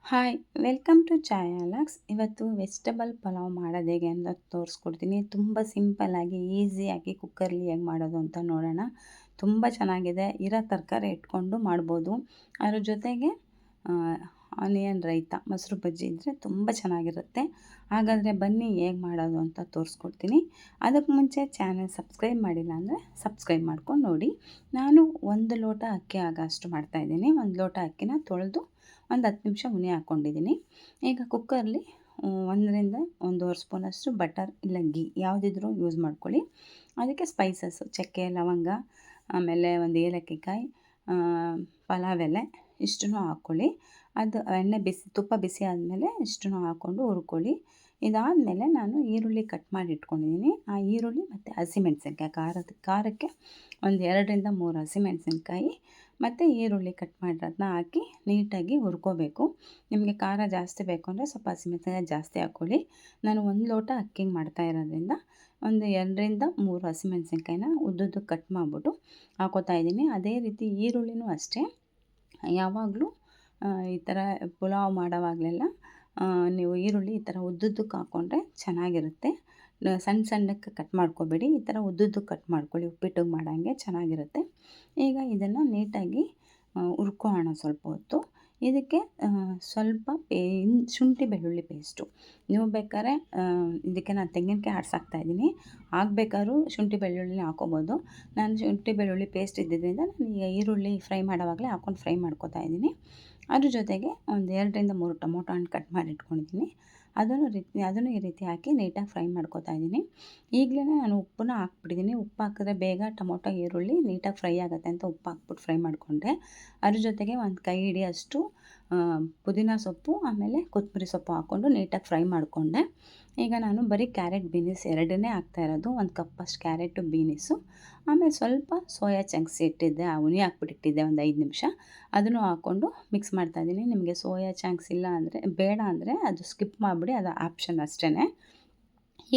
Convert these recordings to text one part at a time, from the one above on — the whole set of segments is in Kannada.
Hi welcome to ಚಾಯಾಲಕ್ಸ್. ಇವತ್ತು ವೆಜಿಟಬಲ್ ಪಲಾವ್ ಮಾಡೋದು ಹೇಗೆ ಅಂತ ತೋರಿಸ್ಕೊಡ್ತೀನಿ. ತುಂಬ ಸಿಂಪಲ್ಲಾಗಿ ಈಸಿಯಾಗಿ ಕುಕ್ಕರ್ಲಿ ಹೇಗೆ ಮಾಡೋದು ಅಂತ ನೋಡೋಣ. ತುಂಬ ಚೆನ್ನಾಗಿದೆ. ಇರೋ ತರಕಾರಿ ಇಟ್ಕೊಂಡು ಮಾಡ್ಬೋದು. ಅದ್ರ ಜೊತೆಗೆ ಆನಿಯನ್ ರೈತ, ಮೊಸರು ಬಜ್ಜಿ ಇದ್ದರೆ ತುಂಬ ಚೆನ್ನಾಗಿರುತ್ತೆ. ಹಾಗಾದರೆ ಬನ್ನಿ ಹೇಗೆ ಮಾಡೋದು ಅಂತ ತೋರಿಸ್ಕೊಡ್ತೀನಿ. ಅದಕ್ಕೆ ಮುಂಚೆ ಚಾನಲ್ ಸಬ್ಸ್ಕ್ರೈಬ್ ಮಾಡಿಲ್ಲ ಅಂದರೆ ಸಬ್ಸ್ಕ್ರೈಬ್ ಮಾಡ್ಕೊಂಡು ನೋಡಿ. ನಾನು 1 ಲೋಟ ಅಕ್ಕಿ ಆಗೋಷ್ಟು ಮಾಡ್ತಾಯಿದ್ದೀನಿ. 1 ಲೋಟ ಅಕ್ಕಿನ ತೊಳೆದು ಒಂದು 10 ನಿಮಿಷ ಹುನಿ ಹಾಕ್ಕೊಂಡಿದ್ದೀನಿ. ಈಗ ಕುಕ್ಕರ್ಲಿ 1ರಿಂದ 1.5 ಸ್ಪೂನಷ್ಟು ಬಟರ್ ಇಲ್ಲ ಗೀ ಯಾವುದಿದ್ರೂ ಯೂಸ್ ಮಾಡ್ಕೊಳ್ಳಿ. ಅದಕ್ಕೆ ಸ್ಪೈಸಸ್ಸು ಚಕ್ಕೆ, ಲವಂಗ, ಆಮೇಲೆ ಒಂದು ಏಲಕ್ಕಿ ಕಾಯಿ, ಪಲಾವ್ ಎಲೆ ಇಷ್ಟನ್ನು ಹಾಕ್ಕೊಳ್ಳಿ. ಅದು ಎಣ್ಣೆ ತುಪ್ಪ ಬಿಸಿ ಆದಮೇಲೆ ಇಷ್ಟನ್ನು ಹಾಕ್ಕೊಂಡು ಹುರ್ಕೊಳ್ಳಿ. ಇದಾದಮೇಲೆ ನಾನು ಈರುಳ್ಳಿ ಕಟ್ ಮಾಡಿ ಇಟ್ಕೊಂಡಿದ್ದೀನಿ. ಆ ಈರುಳ್ಳಿ ಮತ್ತು ಹಸಿಮೆಣಸಿನ್ಕಾಯಿ ಖಾರಕ್ಕೆ ಒಂದು 2ರಿಂದ 3 ಹಸಿಮೆಣಸಿನ್ಕಾಯಿ ಮತ್ತು ಈರುಳ್ಳಿ ಕಟ್ ಮಾಡಿರೋದನ್ನ ಹಾಕಿ ನೀಟಾಗಿ ಹುರ್ಕೋಬೇಕು. ನಿಮಗೆ ಖಾರ ಜಾಸ್ತಿ ಬೇಕು ಅಂದರೆ ಸ್ವಲ್ಪ ಹಸಿಮೆಣಸಿನ್ಕಾಯಿ ಜಾಸ್ತಿ ಹಾಕ್ಕೊಳ್ಳಿ. ನಾನು 1 ಲೋಟ ಅಕ್ಕಿಗೆ ಮಾಡ್ತಾ ಇರೋದ್ರಿಂದ ಒಂದು 2ರಿಂದ 3 ಹಸಿಮೆಣಸಿನ್ಕಾಯಿನ ಉದ್ದುದ್ದು ಕಟ್ ಮಾಡಿಬಿಟ್ಟು ಹಾಕೋತಾ ಇದ್ದೀನಿ. ಅದೇ ರೀತಿ ಈರುಳ್ಳಿನೂ ಅಷ್ಟೇ. ಯಾವಾಗಲೂ ಈ ಥರ ಪುಲಾವ್ ಮಾಡೋವಾಗಲೆಲ್ಲ ನೀವು ಈರುಳ್ಳಿ ಈ ಥರ ಉದ್ದುದ್ದಕ್ಕೆ ಹಾಕ್ಕೊಂಡ್ರೆ ಚೆನ್ನಾಗಿರುತ್ತೆ. ಸಣ್ಣಕ್ಕೆ ಕಟ್ ಮಾಡ್ಕೋಬೇಡಿ. ಈ ಥರ ಉದ್ದುದ್ದಕ್ಕೆ ಕಟ್ ಮಾಡ್ಕೊಳ್ಳಿ. ಉಪ್ಪಿಟ್ಟಿಗೆ ಮಾಡೋಂಗೆ ಚೆನ್ನಾಗಿರುತ್ತೆ. ಈಗ ಇದನ್ನು ನೀಟಾಗಿ ಹುರ್ಕೊಳ್ಳೋಣ ಸ್ವಲ್ಪ ಹೊತ್ತು. ಇದಕ್ಕೆ ಸ್ವಲ್ಪ ಶುಂಠಿ ಬೆಳ್ಳುಳ್ಳಿ ಪೇಸ್ಟು ನೀವು ಬೇಕಾದ್ರೆ ಇದಕ್ಕೆ ನಾನು ತೆಂಗಿನಕಾಯಿ ಆಡ್ಸಾಕ್ತಾಯಿದ್ದೀನಿ. ಆಗಬೇಕಾದ್ರೂ ಶುಂಠಿ ಬೆಳ್ಳುಳ್ಳಿ ಹಾಕ್ಕೋಬೋದು. ನಾನು ಶುಂಠಿ ಬೆಳ್ಳುಳ್ಳಿ ಪೇಸ್ಟ್ ಇದ್ದಿದ್ದರಿಂದ ನಾನು ಈಗ ಈರುಳ್ಳಿ ಫ್ರೈ ಮಾಡೋವಾಗಲೇ ಹಾಕ್ಕೊಂಡು ಫ್ರೈ ಮಾಡ್ಕೊತಾ ಇದ್ದೀನಿ. ಅದ್ರ ಜೊತೆಗೆ ಒಂದು 2ರಿಂದ 3 ಟೊಮೊಟೊ ಹಣ್ಣು ಕಟ್ ಮಾಡಿ ಇಟ್ಕೊಂಡಿದ್ದೀನಿ. ಅದನ್ನು ಈ ರೀತಿ ಹಾಕಿ ನೀಟಾಗಿ ಫ್ರೈ ಮಾಡ್ಕೊತಾ ಇದ್ದೀನಿ. ಈಗಲೇ ನಾನು ಉಪ್ಪನ್ನ ಹಾಕ್ಬಿಟ್ಟಿದ್ದೀನಿ. ಉಪ್ಪು ಹಾಕಿದ್ರೆ ಬೇಗ ಟೊಮೊಟೊ ಈರುಳ್ಳಿ ನೀಟಾಗಿ ಫ್ರೈ ಆಗುತ್ತೆ ಅಂತ ಉಪ್ಪು ಹಾಕ್ಬಿಟ್ಟು ಫ್ರೈ ಮಾಡಿಕೊಂಡೆ. ಅದ್ರ ಜೊತೆಗೆ ಒಂದು ಕೈ ಹಿಡಿಯೋಷ್ಟು ಪುದೀನ ಸೊಪ್ಪು ಆಮೇಲೆ ಕೊತ್ತಂಬರಿ ಸೊಪ್ಪು ಹಾಕ್ಕೊಂಡು ನೀಟಾಗಿ ಫ್ರೈ ಮಾಡಿಕೊಂಡೆ. ಈಗ ನಾನು ಬರೀ ಕ್ಯಾರೆಟ್ ಬೀನಿಸ್ 2ನೇ ಹಾಕ್ತಾಯಿರೋದು. 1 ಕಪ್ಪಷ್ಟು ಕ್ಯಾರೆಟು ಬೀನಿಸು, ಆಮೇಲೆ ಸ್ವಲ್ಪ ಸೋಯಾ ಚಂಕ್ಸ್ ಇಟ್ಟಿದ್ದೆ, ಹುನಿ ಹಾಕ್ಬಿಟ್ಟಿಟ್ಟಿದ್ದೆ ಒಂದು 5 ನಿಮಿಷ. ಅದನ್ನು ಹಾಕ್ಕೊಂಡು ಮಿಕ್ಸ್ ಮಾಡ್ತಾಯಿದ್ದೀನಿ. ನಿಮಗೆ ಸೋಯಾ ಚಂಕ್ಸ್ ಇಲ್ಲ ಅಂದರೆ ಬೇಡ ಅಂದರೆ ಅದು ಸ್ಕಿಪ್ ಮಾಡಿಬಿಡಿ, ಅದು ಆಪ್ಷನ್ ಅಷ್ಟೇ.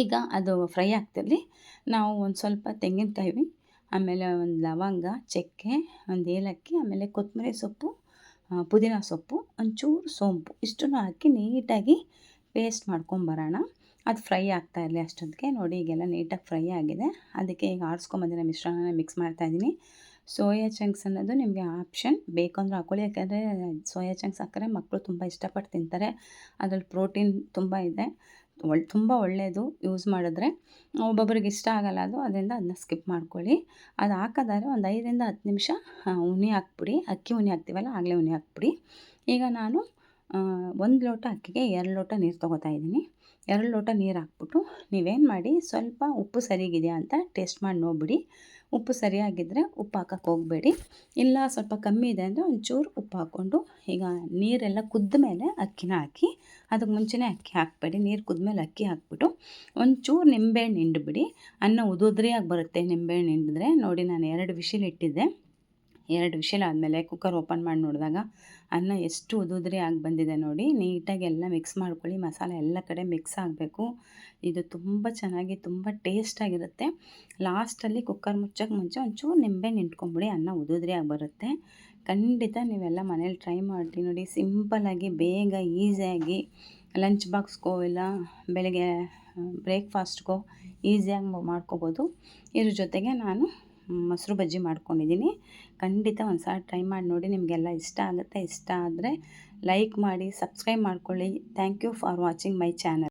ಈಗ ಅದು ಫ್ರೈ ಆಗ್ತಿರಲಿ ನಾವು ಒಂದು ಸ್ವಲ್ಪ ತೆಂಗಿನಕಾಯಿ, ಆಮೇಲೆ ಒಂದು ಲವಂಗ, ಚಕ್ಕೆ, ಒಂದು ಏಲಕ್ಕಿ, ಆಮೇಲೆ ಕೊತ್ತಂಬರಿ ಸೊಪ್ಪು, ಪುದೀನ ಸೊಪ್ಪು, ಒಂಚೂರು ಸೋಂಪು ಇಷ್ಟನ್ನು ಹಾಕಿ ನೀಟಾಗಿ ಪೇಸ್ಟ್ ಮಾಡ್ಕೊಂಬರೋಣ. ಅದು ಫ್ರೈ ಆಗ್ತಾ ಇರಲಿ ಅಷ್ಟೊತ್ತಿಗೆ. ನೋಡಿ ಈಗೆಲ್ಲ ನೀಟಾಗಿ ಫ್ರೈ ಆಗಿದೆ. ಅದಕ್ಕೆ ಈಗ ಆರಿಸ್ಕೊಂಬಂದಿರೋ ಮಿಶ್ರಣನ ಮಿಕ್ಸ್ ಮಾಡ್ತಾಯಿದ್ದೀನಿ. ಸೋಯಾ ಚಂಕ್ಸ್ ಅನ್ನೋದು ನಿಮಗೆ ಆಪ್ಷನ್, ಬೇಕು ಅಂದರೆ ಹಾಕ್ಕೊಳ್ಳಿ. ಯಾಕೆಂದರೆ ಸೋಯಾ ಚಂಕ್ಸ್ ಹಾಕಿದ್ರೆ ಮಕ್ಕಳು ತುಂಬ ಇಷ್ಟಪಟ್ಟು ತಿಂತಾರೆ. ಅದರಲ್ಲಿ ಪ್ರೋಟೀನ್ ತುಂಬ ಇದೆ, ತುಂಬ ಒಳ್ಳೆಯದು ಯೂಸ್ ಮಾಡಿದ್ರೆ. ಒಬ್ಬೊಬ್ರಿಗೆ ಇಷ್ಟ ಆಗೋಲ್ಲ ಅದು, ಅದರಿಂದ ಅದನ್ನ ಸ್ಕಿಪ್ ಮಾಡ್ಕೊಳ್ಳಿ. ಅದು ಹಾಕೋದಾದ್ರೆ ಒಂದು 5ರಿಂದ 10 ನಿಮಿಷ ಹುನಿ ಹಾಕ್ಬಿಡಿ. ಅಕ್ಕಿ ಹುನಿ ಹಾಕ್ತೀವಲ್ಲ ಆಗಲೇ ಹುನಿ ಹಾಕ್ಬಿಡಿ. ಈಗ ನಾನು 1 ಲೋಟ ಅಕ್ಕಿಗೆ 2 ಲೋಟ ನೀರು ತೊಗೋತಾ ಇದ್ದೀನಿ. 2 ಲೋಟ ನೀರು ಹಾಕ್ಬಿಟ್ಟು ನೀವೇನು ಮಾಡಿ, ಸ್ವಲ್ಪ ಉಪ್ಪು ಸರಿಗಿದೆಯಾ ಅಂತ ಟೇಸ್ಟ್ ಮಾಡಿ ನೋಡಿಬಿಡಿ. ಉಪ್ಪು ಸರಿಯಾಗಿದ್ದರೆ ಉಪ್ಪು ಹಾಕೋಕ್ಕೆ ಹೋಗಬೇಡಿ. ಇಲ್ಲ ಸ್ವಲ್ಪ ಕಮ್ಮಿ ಇದೆ ಅಂದರೆ ಒಂಚೂರು ಉಪ್ಪು ಹಾಕ್ಕೊಂಡು ಈಗ ನೀರೆಲ್ಲ ಕುದ್ದ ಮೇಲೆ ಅಕ್ಕಿನ ಹಾಕಿ. ಅದಕ್ಕೆ ಮುಂಚೆನೇ ಅಕ್ಕಿ ಹಾಕಬೇಡಿ. ನೀರು ಕುದ್ಮೇಲೆ ಅಕ್ಕಿ ಹಾಕ್ಬಿಟ್ಟು ಒಂಚೂರು ನಿಂಬೆಹಣ್ಣು ಹಿಂಡ್ಬಿಡಿ. ಅನ್ನ ಉದುದ್ರಿಯಾಗಿ ಬರುತ್ತೆ ನಿಂಬೆಹಣ್ಣು ಹಿಂಡಿದ್ರೆ. ನೋಡಿ ನಾನು 2 ವಿಶಿಲ್ ಇಟ್ಟಿದ್ದೆ. 2 ವಿಶಿಲ್ ಆದಮೇಲೆ ಕುಕ್ಕರ್ ಓಪನ್ ಮಾಡಿ ನೋಡಿದಾಗ ಅನ್ನ ಎಷ್ಟು ಉದುದ್ರಿ ಆಗಿ ಬಂದಿದೆ ನೋಡಿ. ನೀಟಾಗಿ ಎಲ್ಲ ಮಿಕ್ಸ್ ಮಾಡ್ಕೊಳ್ಳಿ. ಮಸಾಲೆ ಎಲ್ಲ ಕಡೆ ಮಿಕ್ಸ್ ಆಗಬೇಕು. ಇದು ತುಂಬ ಚೆನ್ನಾಗಿ ತುಂಬ ಟೇಸ್ಟಾಗಿರುತ್ತೆ. ಲಾಸ್ಟಲ್ಲಿ ಕುಕ್ಕರ್ ಮುಚ್ಚೋಕ್ಕೆ ಮುಂಚೆ ಒಂಚೂರು ನಿಂಬೆಹಣ್ಣು ಹಿಂಡ್ಕೊಂಬಿಡಿ. ಅನ್ನ ಉದುದ್ರಿಯಾಗಿ ಬರುತ್ತೆ. ಖಂಡಿತ ನೀವೆಲ್ಲ ಮನೇಲಿ ಟ್ರೈ ಮಾಡಿ ನೋಡಿ. ಸಿಂಪಲ್ಲಾಗಿ ಬೇಗ ಈಸಿಯಾಗಿ ಲಂಚ್ ಬಾಕ್ಸ್ಗೋ ಇಲ್ಲ ಬೆಳಗ್ಗೆ ಬ್ರೇಕ್ಫಾಸ್ಟ್ಗೋ ಈಸಿಯಾಗಿ ಮಾಡ್ಕೋಬೋದು. ಇದ್ರ ಜೊತೆಗೆ ನಾನು ಮೊಸರು ಬಜ್ಜಿ ಮಾಡ್ಕೊಂಡಿದ್ದೀನಿ. ಖಂಡಿತ ಒಂದು ಸಾರಿ ಟ್ರೈ ಮಾಡಿ ನೋಡಿ. ನಿಮಗೆಲ್ಲ ಇಷ್ಟ ಆಗುತ್ತೆ. ಇಷ್ಟ ಆದರೆ ಲೈಕ್ ಮಾಡಿ, ಸಬ್ಸ್ಕ್ರೈಬ್ ಮಾಡ್ಕೊಳ್ಳಿ. Thank you for watching my channel.